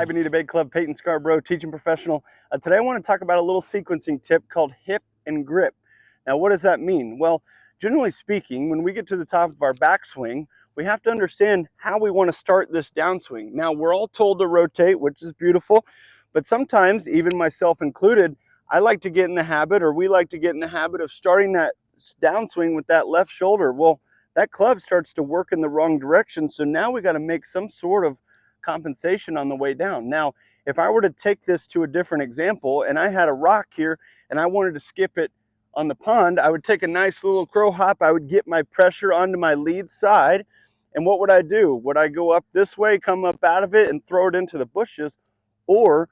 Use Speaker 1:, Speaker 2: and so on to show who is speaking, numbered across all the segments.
Speaker 1: Hi Bonita Bay Club, Payton Scarbrough, teaching professional. Today I want to talk about a little sequencing tip called hip and grip. Now what does that mean? Well, generally speaking, when we get to the top of our backswing, we have to understand how we want to start this downswing. Now we're all told to rotate, which is beautiful, but sometimes, even myself included, I like to get in the habit, or we like to get in the habit of starting that downswing with that left shoulder. Well, that club starts to work in the wrong direction, so now we got to make some sort of compensation on the way down. Now, if I were to take this to a different example and I had a rock here and I wanted to skip it on the pond, I would take a nice little crow hop. I would get my pressure onto my lead side. And what would I do? Would I go up this way, come up out of it and throw it into the bushes? Or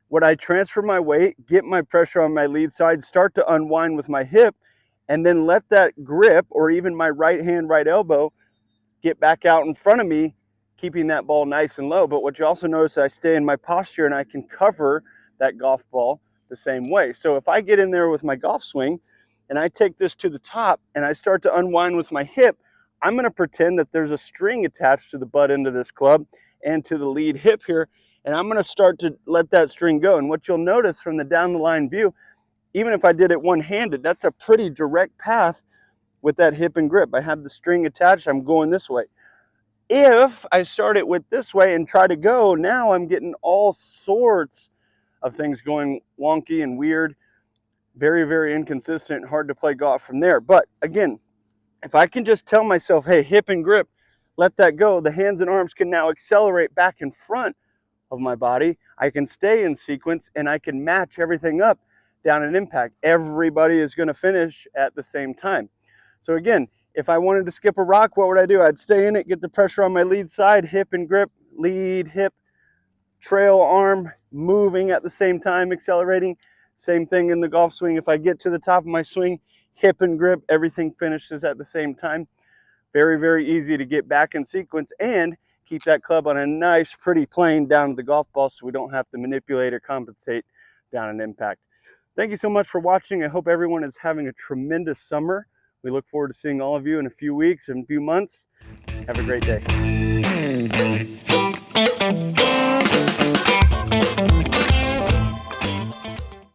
Speaker 1: would I transfer my weight, get my pressure on my lead side, start to unwind with my hip, and then let that grip, or even my right hand, right elbow, get back out in front of me, keeping that ball nice and low. But what you also notice, I stay in my posture and I can cover that golf ball the same way. So if I get in there with my golf swing and I take this to the top and I start to unwind with my hip, I'm going to pretend that there's a string attached to the butt end of this club and to the lead hip here, and I'm going to start to let that string go. And what you'll notice from the down the line view, even if I did it one-handed, that's a pretty direct path with that hip and grip. I have the string attached, I'm going this way. If I start it with this way and try to go, now I'm getting all sorts of things going wonky and weird, very, very inconsistent, hard to play golf from there. But again, if I can just tell myself, hey, hip and grip, let that go, the hands and arms can now accelerate back in front of my body. I can stay in sequence and I can match everything up down at impact. Everybody is going to finish at the same time. So again, if I wanted to skip a rock, what would I do? I'd stay in it, get the pressure on my lead side, hip and grip, lead, hip, trail, arm, moving at the same time, accelerating. Same thing in the golf swing. If I get to the top of my swing, hip and grip, everything finishes at the same time. Very, very easy to get back in sequence and keep that club on a nice, pretty plane down to the golf ball so we don't have to manipulate or compensate down an impact. Thank you so much for watching. I hope everyone is having a tremendous summer. We look forward to seeing all of you in a few weeks and a few months. Have a great day.